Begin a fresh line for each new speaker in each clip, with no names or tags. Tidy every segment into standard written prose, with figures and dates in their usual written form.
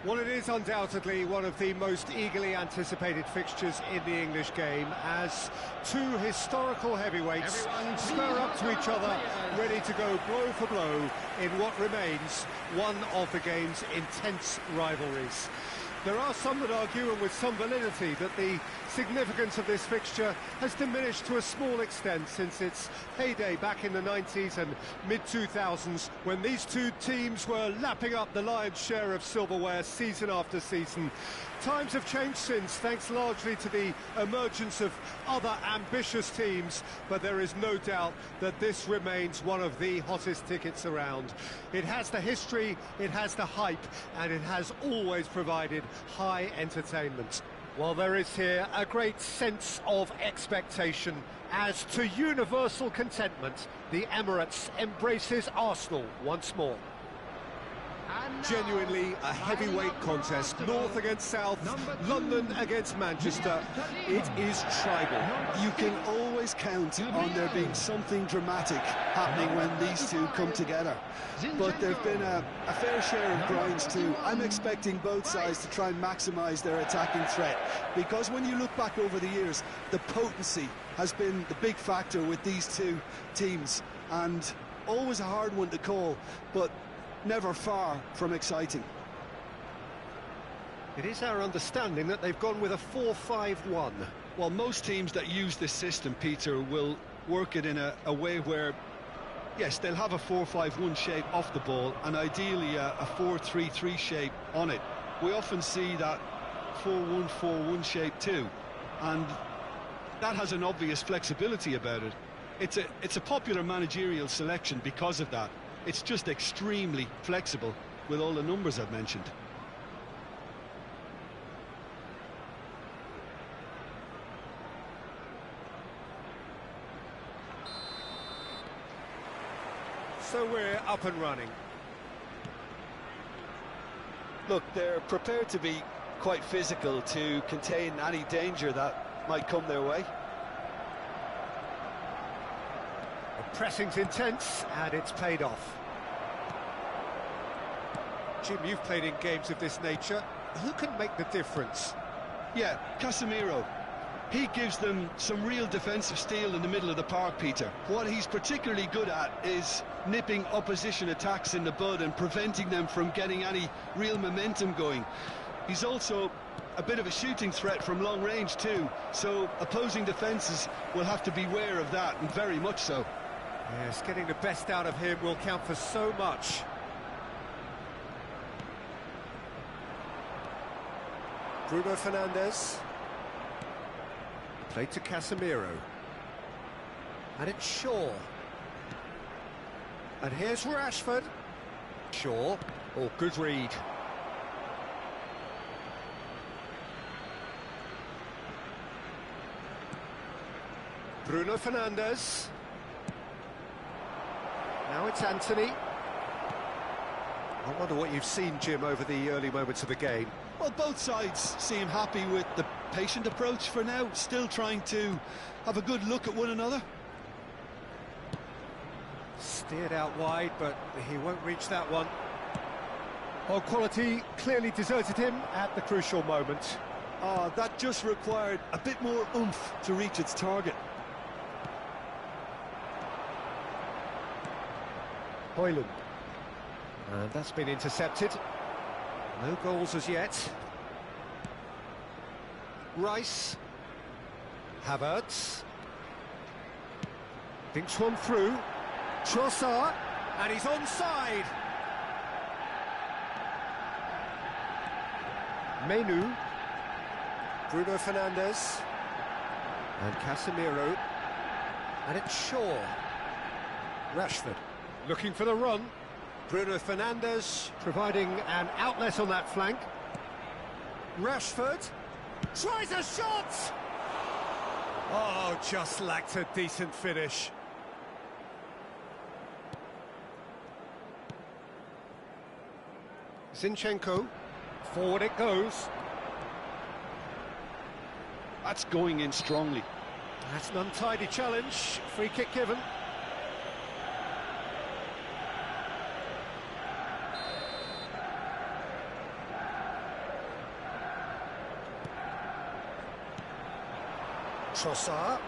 Well, it is undoubtedly one of the most eagerly anticipated fixtures in the English game, as two historical heavyweights square up to each other, ready to go blow for blow in what remains one of the game's intense rivalries. There are some that argue, and with some validity, that the significance of this fixture has diminished to a small extent since its heyday back in the 90s and mid-2000s, when these two teams were lapping up the lion's share of silverware season after season. Times have changed since, thanks largely to the emergence of other ambitious teams, but there is no doubt that this remains one of the hottest tickets around. It has the history, it has the hype, and it has always provided high entertainment. Well, there is here a great sense of expectation, as to universal contentment, the Emirates embraces Arsenal once more. Genuinely a heavyweight contest, north against south, London against Manchester. It is tribal.
You can always count on there being something dramatic happening when these two come together. But there have been a fair share of grinds too. I'm expecting both sides to try and maximise their attacking threat, because when you look back over the years, the potency has been the big factor with these two teams, and always a hard one to call, but never far from exciting.
It is our understanding that they've gone with a 4-5-1.
Well, most teams that use this system, Peter, will work it in a way where, yes, they'll have a 4-5-1 shape off the ball, and ideally a 4-3-3 shape on it. We often see that 4-1-4-1 shape too, and that has an obvious flexibility about it. It's a popular managerial selection because of that. It's just extremely flexible with all the numbers I've mentioned.
So we're up and running.
Look, they're prepared to be quite physical to contain any danger that might come their way.
The pressing's intense, and it's paid off. Jim, you've played in games of this nature. Who can make the difference?
Yeah, Casemiro. He gives them some real defensive steel in the middle of the park, Peter. What he's particularly good at is nipping opposition attacks in the bud and preventing them from getting any real momentum going. He's also a bit of a shooting threat from long range too, so opposing defences will have to beware of that, and very much so.
Yes, getting the best out of him will count for so much. Bruno Fernandes. Played to Casemiro. And it's Shaw. And here's Rashford. Shaw. Oh, good read. Bruno Fernandes. Now it's Anthony. I wonder what you've seen, Jim, over the early moments of the game.
Well, both sides seem happy with the patient approach for now, still trying to have a good look at one another.
Steered out wide, but he won't reach that one. Oh, quality clearly deserted him at the crucial moment.
That just required a bit more oomph to reach its target.
Højlund. And that's been intercepted. No goals as yet. Rice. Havertz. Thinks one through. Trossard. And he's onside. Menu. Bruno Fernandes. And Casemiro. And it's Shaw. Rashford. Looking for the run. Bruno Fernandes providing an outlet on that flank. Rashford tries a shot! Oh, just lacked a decent finish. Zinchenko, forward it goes.
That's going in strongly.
That's an untidy challenge, free kick given. Trossard.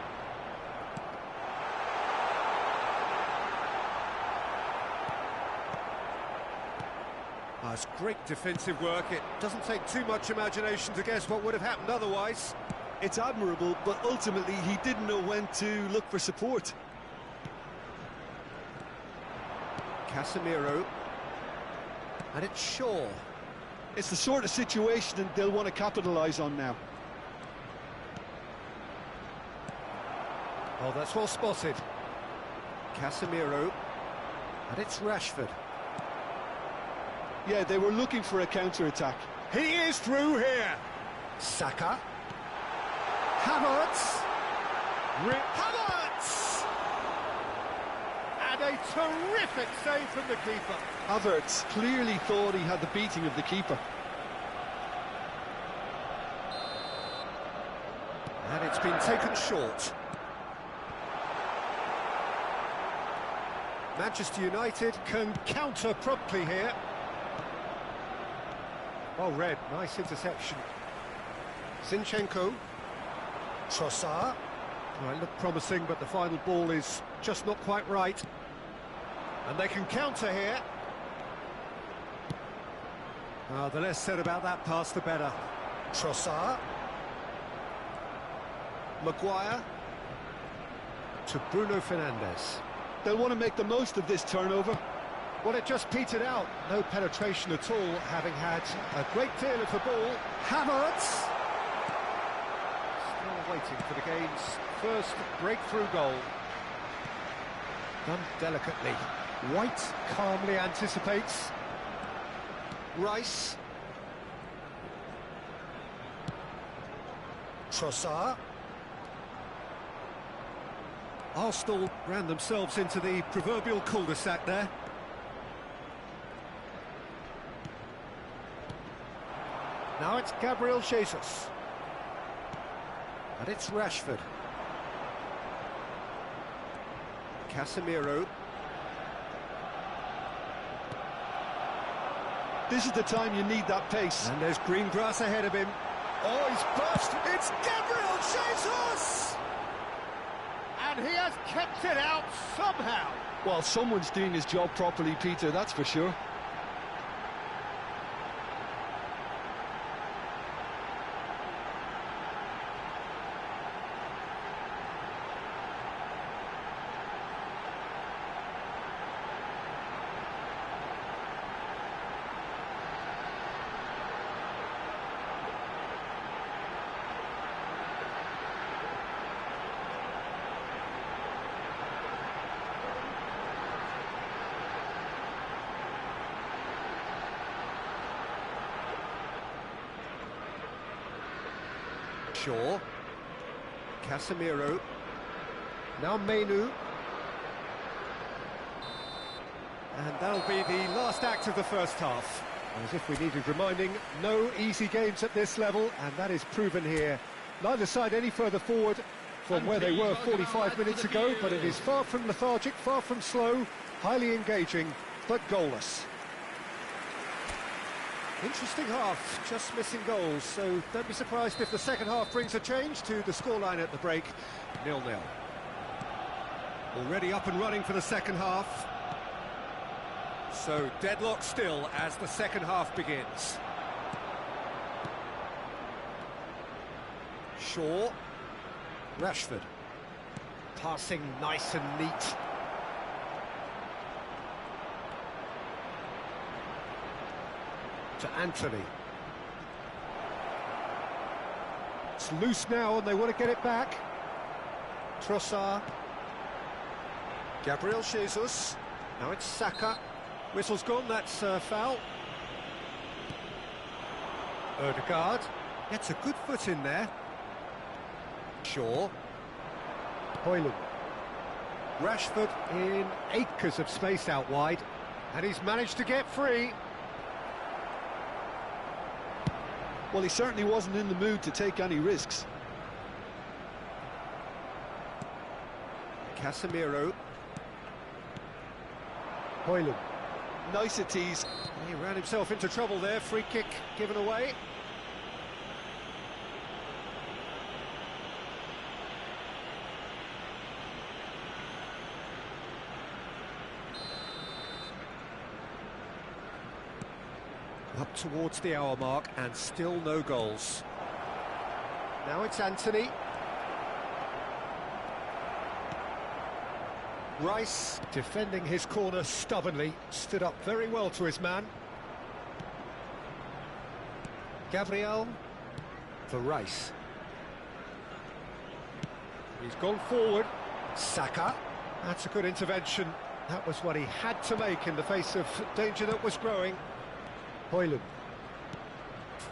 It's great defensive work. It doesn't take too much imagination to guess what would have happened otherwise.
It's admirable, but ultimately he didn't know when to look for support.
Casemiro. And it's Shaw.
It's the sort of situation they'll want to capitalise on now.
Oh, that's well spotted. Casemiro. And it's Rashford.
Yeah, they were looking for a counter-attack.
He is through here. Saka. Havertz. Havertz! And a terrific save from the keeper.
Havertz clearly thought he had the beating of the keeper.
And it's been taken short. Manchester United can counter promptly here. Well read, nice interception. Zinchenko. Trossard. Well, it looked promising, but the final ball is just not quite right. And they can counter here. The less said about that pass, the better. Trossard. Maguire. To Bruno Fernandes.
They'll want to make the most of this turnover.
Well, it just petered out. No penetration at all, having had a great deal of the ball. Havertz. Still waiting for the game's first breakthrough goal. Done delicately. White calmly anticipates. Rice. Trossard. Arsenal ran themselves into the proverbial cul-de-sac there. Now it's Gabriel Jesus. And it's Rashford. Casemiro.
This is the time you need that pace.
And there's green grass ahead of him. Oh, he's burst! It's Gabriel Jesus! And he has kept it out somehow.
Well, someone's doing his job properly, Peter, that's for sure.
Shaw. Casemiro. Now Menu. And that'll be the last act of the first half. As if we needed reminding, no easy games at this level, and that is proven here. Neither side any further forward from where they were 45 minutes ago, but it is far from lethargic, far from slow, highly engaging, but goalless. Interesting half, just missing goals, so don't be surprised if the second half brings a change to the scoreline at the break, 0-0. Already up and running for the second half. So deadlock still as the second half begins. Shaw. Rashford. Passing nice and neat. To Anthony. It's loose now and they want to get it back. Trossard. Gabriel Jesus. Now it's Saka. Whistle's gone, that's foul. Ødegaard gets a good foot in there. Shaw. Højlund. Rashford in acres of space out wide, and he's managed to get free.
Well, he certainly wasn't in the mood to take any risks.
Casemiro. Højlund.
Niceties.
He ran himself into trouble there, free kick given away. Up towards the hour mark and still no goals. Now it's Anthony. Rice, defending his corner stubbornly, stood up very well to his man. Gabriel for Rice. He's gone forward. Saka. That's a good intervention. That was what he had to make in the face of danger that was growing. Højlund.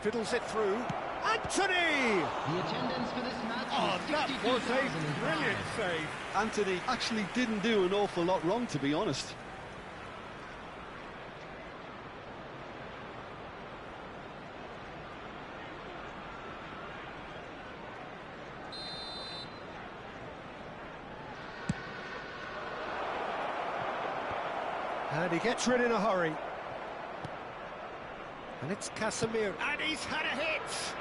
Fiddles it through. Anthony!
The attendance for this match
that was a brilliant save.
Anthony actually didn't do an awful lot wrong, to be honest.
And he gets rid in a hurry. And it's Casemiro. And he's had a hit!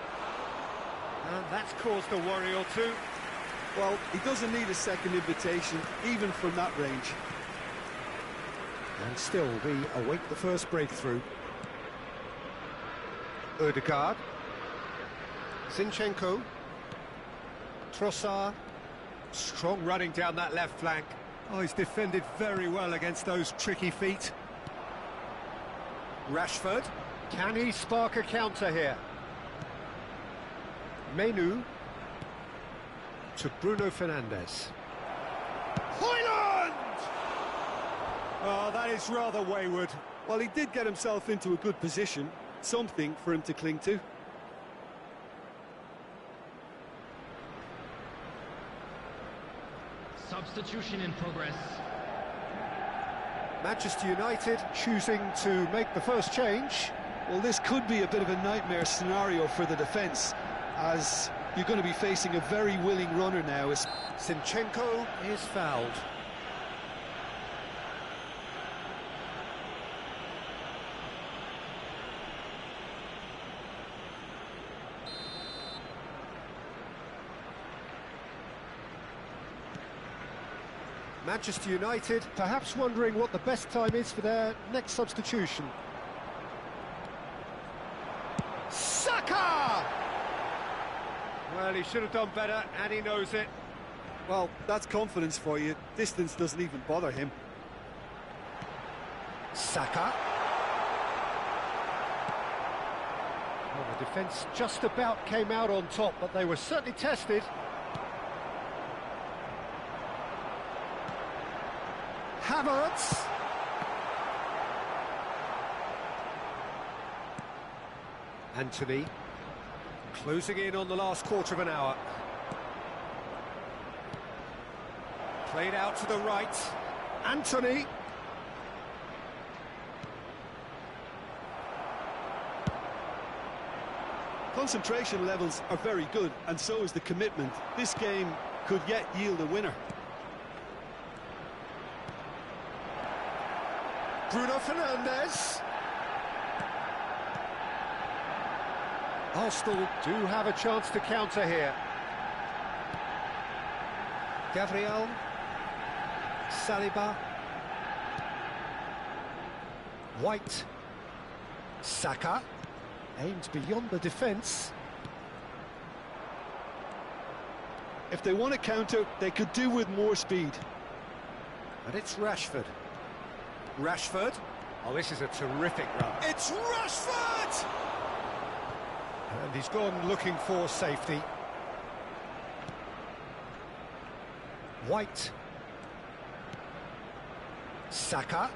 And that's caused a worry or two.
Well, he doesn't need a second invitation, even from that range.
And still, we await the first breakthrough. Ødegaard. Zinchenko. Trossard. Strong running down that left flank. Oh, he's defended very well against those tricky feet. Rashford. Can he spark a counter here? Menu to Bruno Fernandes. Højlund! Oh, that is rather wayward.
Well, he did get himself into a good position, something for him to cling to.
Substitution in progress.
Manchester United choosing to make the first change.
Well, this could be a bit of a nightmare scenario for the defence, as you're going to be facing a very willing runner now.
Zinchenko is fouled. Manchester United perhaps wondering what the best time is for their next substitution. Saka! Well, he should have done better, and he knows it.
Well, that's confidence for you. Distance doesn't even bother him.
Saka. Well, the defence just about came out on top, but they were certainly tested. Havertz. Anthony. Closing in on the last quarter of an hour. Played out to the right. Anthony.
Concentration levels are very good, and so is the commitment. This game could yet yield a winner.
Bruno Fernandes. Arsenal do have a chance to counter here. Gabriel. Saliba. White. Saka. Aimed beyond the defence.
If they want to counter, they could do with more speed.
And it's Rashford. Rashford. Oh, this is a terrific run. It's Rashford! And he's gone looking for safety. White. Saka.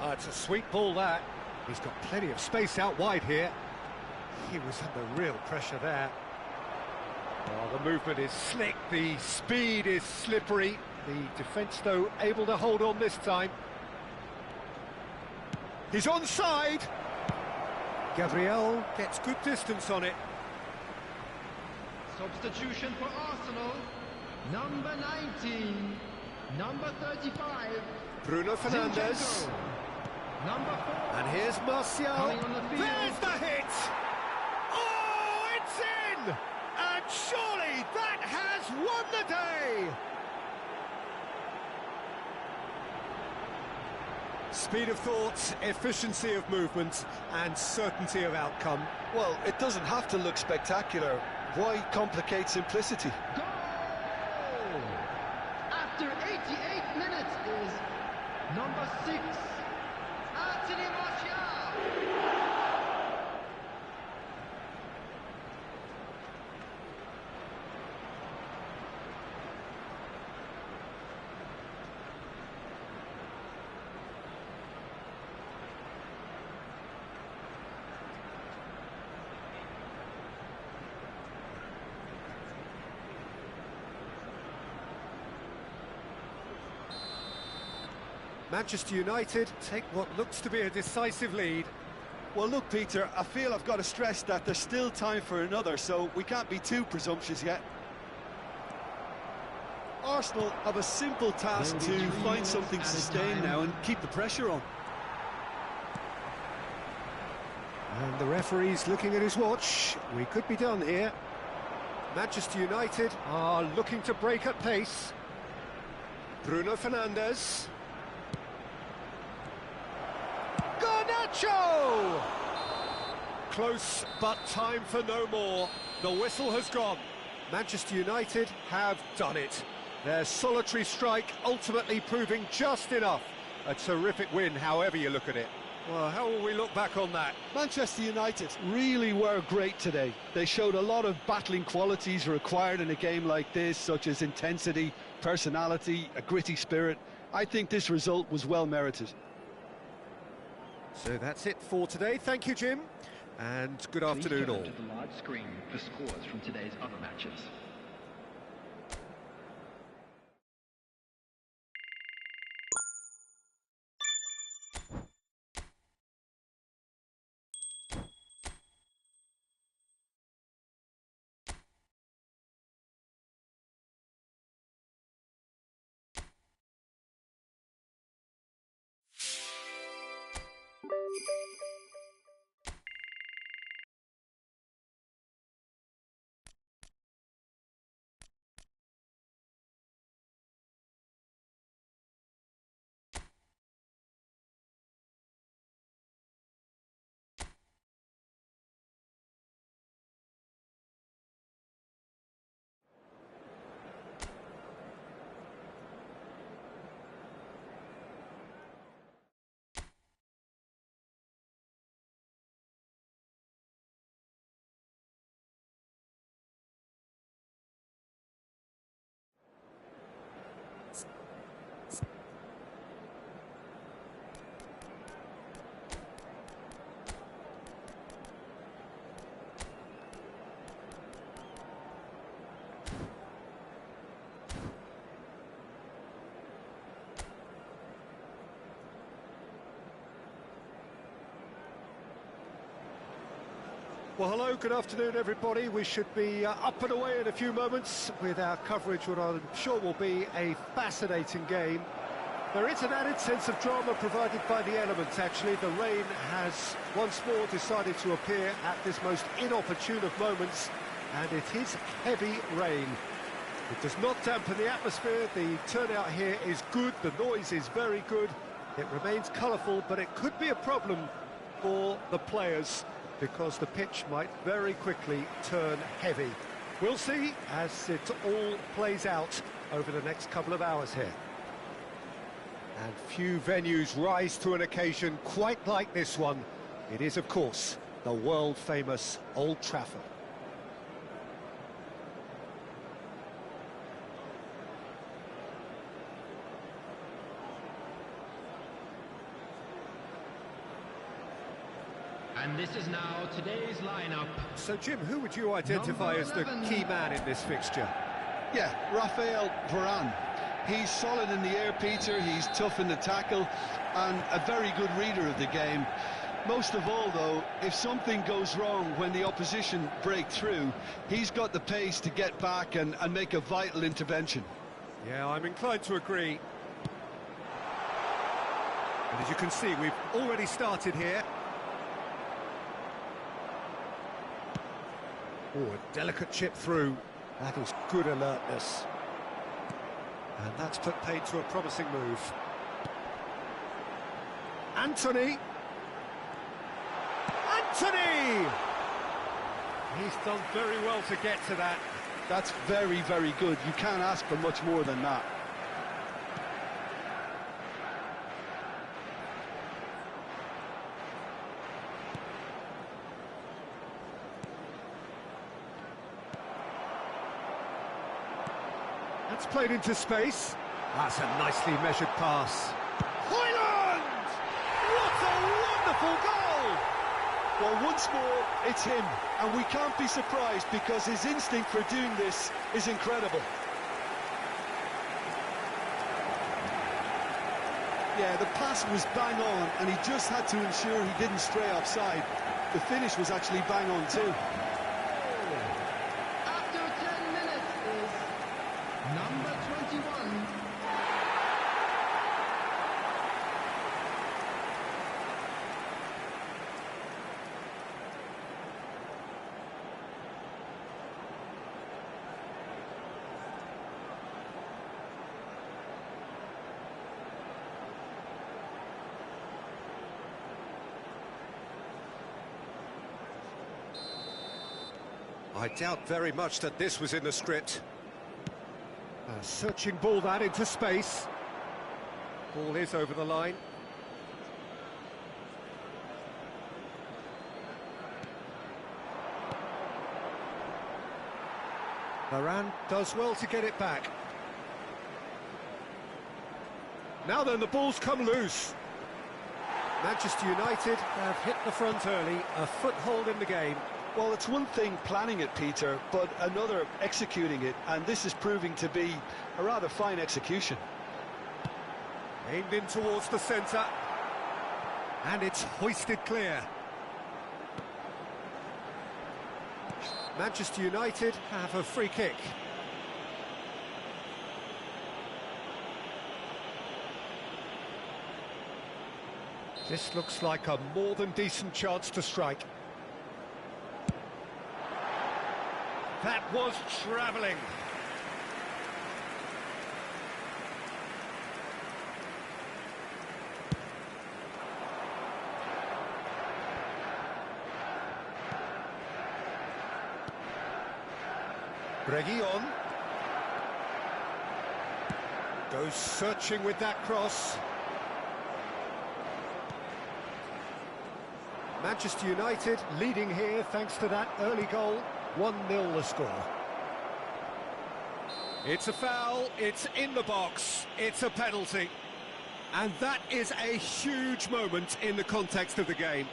Oh, it's a sweet ball, that. He's got plenty of space out wide here. He was under real pressure there. Oh, the movement is slick, the speed is slippery. The defence, though, able to hold on this time. He's onside. Gabriel gets good distance on it.
Substitution for Arsenal. Number 19. Number 35.
Bruno Fernandes.
Zinchenko. Number 4.
And here's Martial.
Coming on the field.
There's the hit! Oh, it's in! And surely that has won the day! Speed of thought, efficiency of movement, and certainty of outcome.
Well, it doesn't have to look spectacular. Why complicate simplicity?
Goal! After 88 minutes is number 6, Anthony Martial.
Manchester United take what looks to be a decisive lead.
Well, look, Peter, I feel I've got to stress that there's still time for another, so we can't be too presumptuous yet. Arsenal have a simple task to find something sustained now and keep the pressure on.
And the referee's looking at his watch. We could be done here. Manchester United are looking to break at pace. Bruno Fernandes. Garnacho! Close, but time for no more. The whistle has gone. Manchester United have done it. Their solitary strike ultimately proving just enough. A terrific win, however you look at it. Well, how will we look back on that?
Manchester United really were great today. They showed a lot of battling qualities required in a game like this, such as intensity, personality, a gritty spirit. I think this result was well merited.
So that's it for today. Thank you, Jim, and good afternoon all.
Please turn to the large screen for scores from today's other matches.
Well, hello, good afternoon, everybody. We should be up and away in a few moments with our coverage, what I'm sure will be a fascinating game. There is an added sense of drama provided by the elements, actually. The rain has once more decided to appear at this most inopportune of moments, and it is heavy rain. It does not dampen the atmosphere. The turnout here is good, the noise is very good. It remains colourful, but it could be a problem for the players, because the pitch might very quickly turn heavy. We'll see as it all plays out over the next couple of hours here. And few venues rise to an occasion quite like this one. It is, of course, the world-famous Old Trafford.
And this is now today's lineup.
So, Jim, who would you identify as the key man in this fixture?
Yeah, Raphael Varane. He's solid in the air, Peter, he's tough in the tackle, and a very good reader of the game. Most of all, though, if something goes wrong when the opposition break through, he's got the pace to get back and make a vital intervention.
Yeah, I'm inclined to agree. And as you can see, we've already started here. Oh, a delicate chip through. That is good alertness. And that's put paid to a promising move. Anthony! Anthony! He's done very well to get to that.
That's very, very good. You can't ask for much more than that.
That's played into space. That's a nicely measured pass. Hoyland! What a wonderful goal!
Well, once more, it's him, and we can't be surprised because his instinct for doing this is incredible. Yeah, the pass was bang on, and he just had to ensure he didn't stray offside. The finish was actually bang on too.
After 10 minutes is number 21.
I doubt very much that this was in the script. A searching ball that into space. Ball is over the line. Varane does well to get it back. Now then, the ball's come loose. Manchester United have hit the front early, a foothold in the game.
Well, it's one thing planning it, Peter, but another executing it, and this is proving to be a rather fine execution.
Aimed in towards the centre. And it's hoisted clear. Manchester United have a free kick. This looks like a more than decent chance to strike. That was travelling. Reguilon goes searching with that cross. Manchester United leading here thanks to that early goal. 1-0 the score. It's a foul, it's in the box, it's a penalty. And that is a huge moment in the context of the game.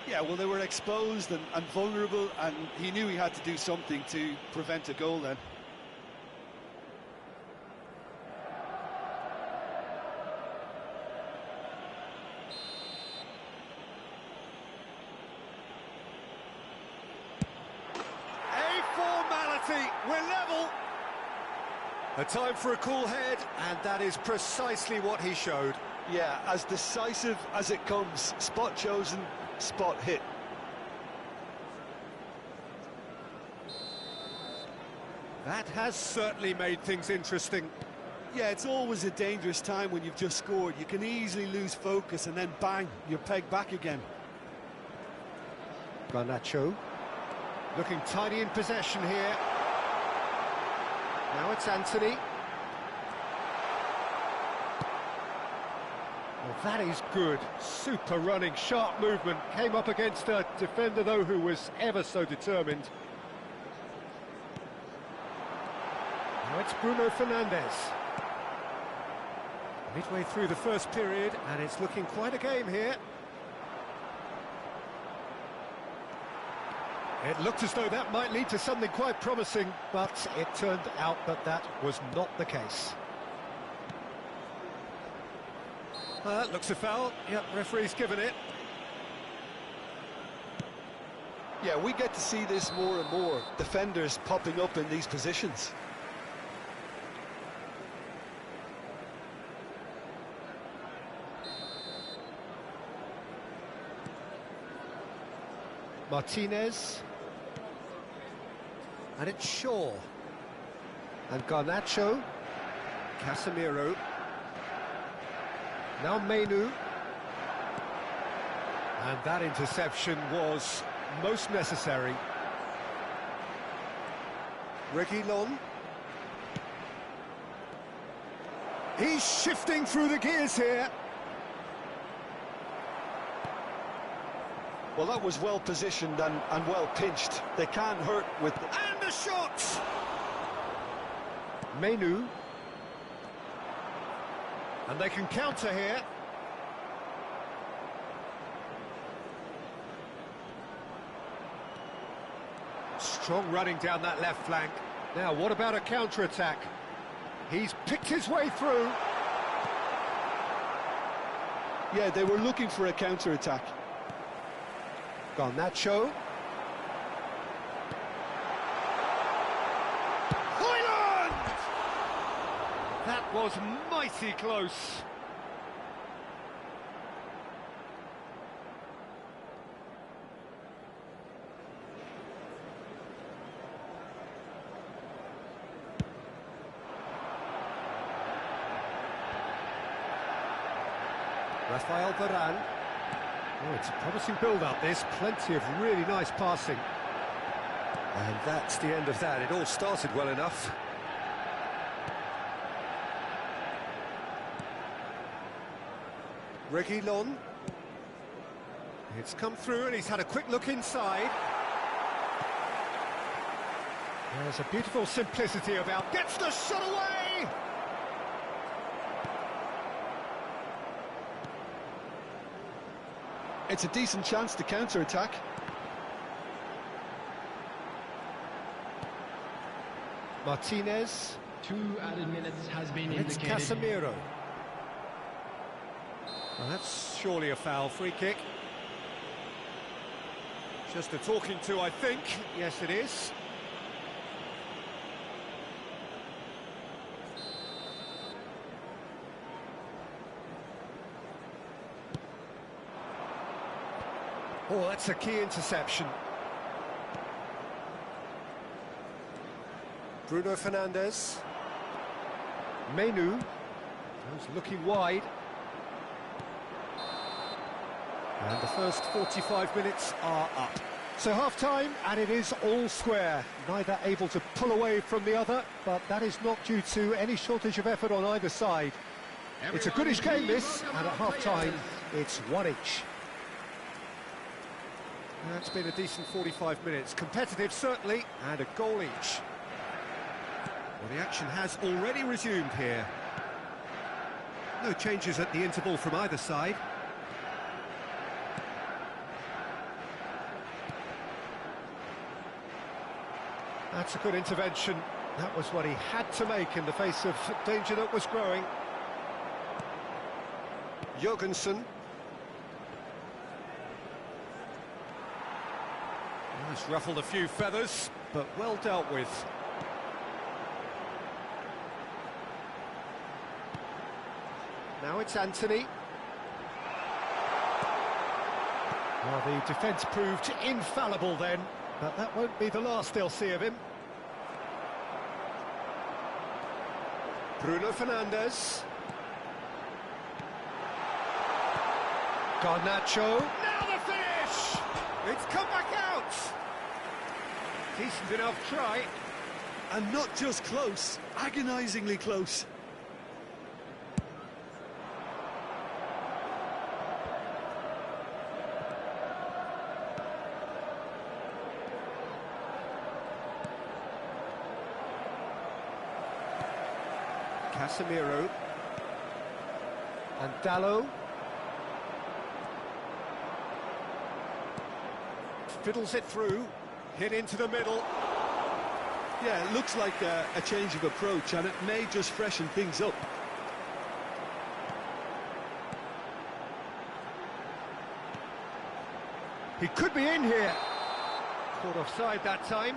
Yeah, well, they were exposed and vulnerable, and he knew he had to do something to prevent a goal then.
We're level. A time for a cool head, and that is precisely what he showed.
Yeah, as decisive as it comes. Spot chosen, spot hit.
That has certainly made things interesting.
Yeah, it's always a dangerous time when you've just scored. You can easily lose focus and then bang, you're pegged back again.
Garnacho looking tidy in possession here. Now it's Anthony. Well, that is good. Super running, sharp movement. Came up against a defender, though, who was ever so determined. Now it's Bruno Fernandes. Midway through the first period, and it's looking quite a game here. It looked as though that might lead to something quite promising, but it turned out that that was not the case. That looks a foul. Yep, referee's given it.
Yeah, we get to see this more and more. Defenders popping up in these positions.
Martinez. And it's Shaw. And Garnacho. Casemiro. Now Menu. And that interception was most necessary. Reguilon. He's shifting through the gears here.
Well, that was well positioned and well pinched. They can't hurt with...
And the shot! Menu. And they can counter here. Strong running down that left flank. Now, what about a counter-attack? He's picked his way through.
Yeah, they were looking for a counter-attack.
Garnacho. Hoyland! That was mighty close. Rafael Varane. Oh, it's a promising build-up, this. Plenty of really nice passing. And that's the end of that. It all started well enough. Reguilon. It's come through and he's had a quick look inside. There's a beautiful simplicity about... Gets the shot away!
It's a decent chance to counter-attack.
Martinez.
2 added minutes has been
It's
indicated.
Casemiro. Well, that's surely a foul. Free kick. Just a talking to, I think. Yes, it is. Oh, that's a key interception. Bruno Fernandes. Menu. Goes looking wide. And the first 45 minutes are up. So half-time, and it is all square. Neither able to pull away from the other, but that is not due to any shortage of effort on either side. It's a goodish game, this, and at half-time, it's one each. That's been a decent 45 minutes. Competitive, certainly, and a goal each. Well, the action has already resumed here. No changes at the interval from either side. That's a good intervention. That was what he had to make in the face of danger that was growing. Jorgensen. He's ruffled a few feathers, but well dealt with. Now it's Anthony. Well, the defence proved infallible then, but that won't be the last they'll see of him. Bruno Fernandes. Garnacho. Now the finish! It's come back out! Decent enough try.
And not just close, agonisingly close.
Casemiro. And Dallo. Fiddles it through, hit into the middle.
Yeah, it looks like a change of approach, and it may just freshen things up.
He could be in here. Caught offside that time.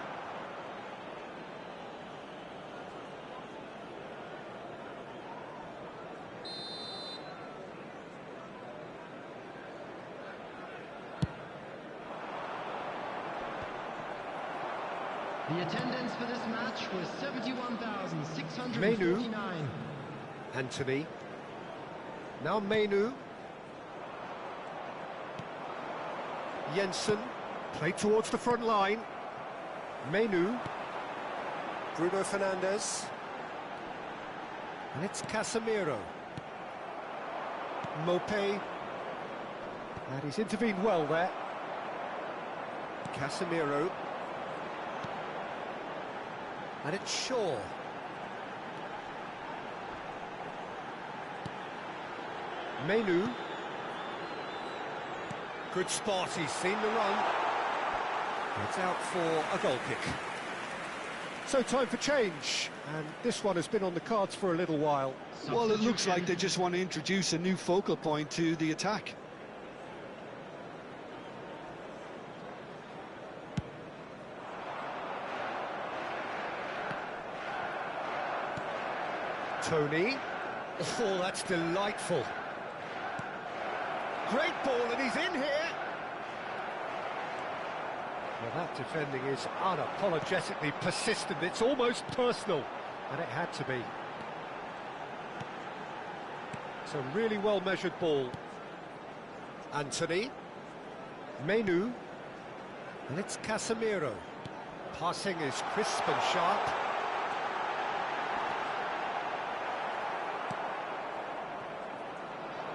The attendance for this match was 71,649.
Anthony. Now Menu. Jensen. Played towards the front line. Menu. Bruno Fernandes. And it's Casemiro. Mopé. And he's intervened well there. Casemiro. And it's Shaw. Menu. Good spot, he's seen the run. It's out for a goal kick. So time for change, and this one has been on the cards for a little while.
Well, it looks like they just want to introduce a new focal point to the attack.
Tony. Oh, that's delightful. Great ball, and he's in here. Well, that defending is unapologetically persistent. It's almost personal, and it had to be. It's a really well-measured ball. Anthony. Menu. And it's Casemiro. Passing is crisp and sharp.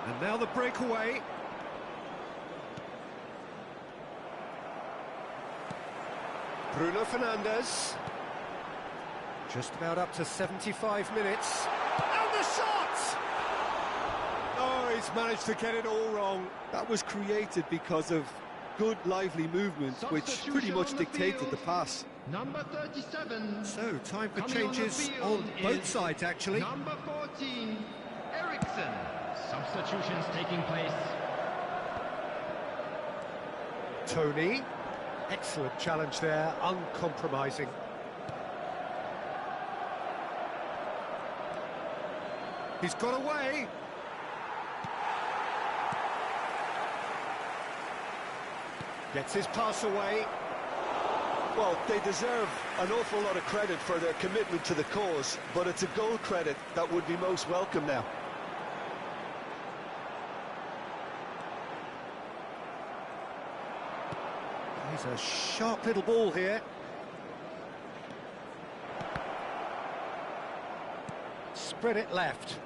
And now the breakaway. Bruno Fernandes. Just about up to 75 minutes. And the shot! Oh, he's managed to get it all wrong.
That was created because of good, lively movement, which pretty much dictated the pass.
Number 37.
So, time for changes on both sides, actually.
Number 14, Eriksson. Substitutions taking place.
Tony. Excellent challenge there, uncompromising. He's got away. Gets his pass away.
Well, they deserve an awful lot of credit for their commitment to the cause, but it's a goal credit that would be most welcome now.
He's a sharp little ball here. Spread it left.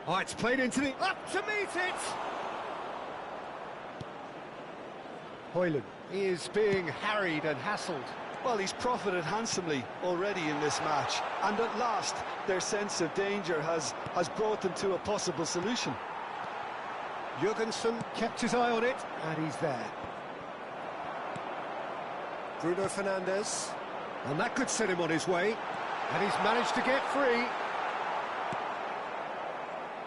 Oh, it's played into the... Up to meet it! Højlund is being harried and hassled.
Well, he's profited handsomely already in this match, and at last their sense of danger has brought them to a possible solution.
Jurgensen kept his eye on it, and he's there. Bruno Fernandes, and that could set him on his way, and he's managed to get free.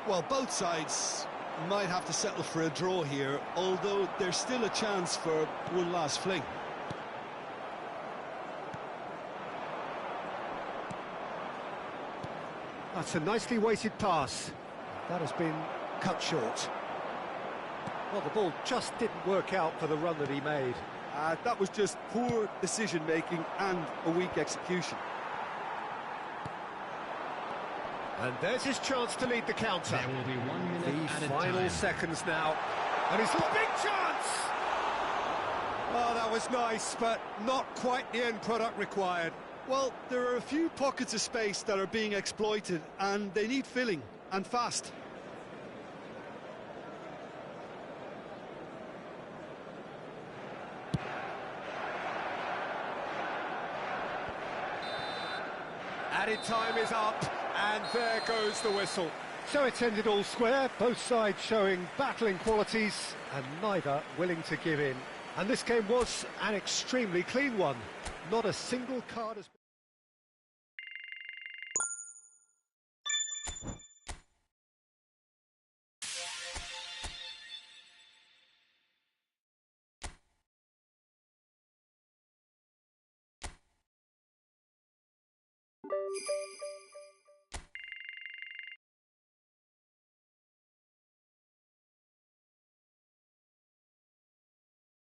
Well, both sides might have to settle for a draw here, although there's still a chance for one last fling.
That's a nicely weighted pass. That has been cut short. Well, the ball just didn't work out for the run that he made.
That was just poor decision-making and a weak execution.
And there's his chance to lead the counter.
There will be 1 minute
The
at a
final
time.
seconds now. And he's got a big chance! Oh, that was nice, but not quite the end product required.
Well, there are a few pockets of space that are being exploited, and they need filling, and fast.
Added time is up, and there goes the whistle. So it's ended all square, both sides showing battling qualities, and neither willing to give in. And this game was an extremely clean one. Not a single card has been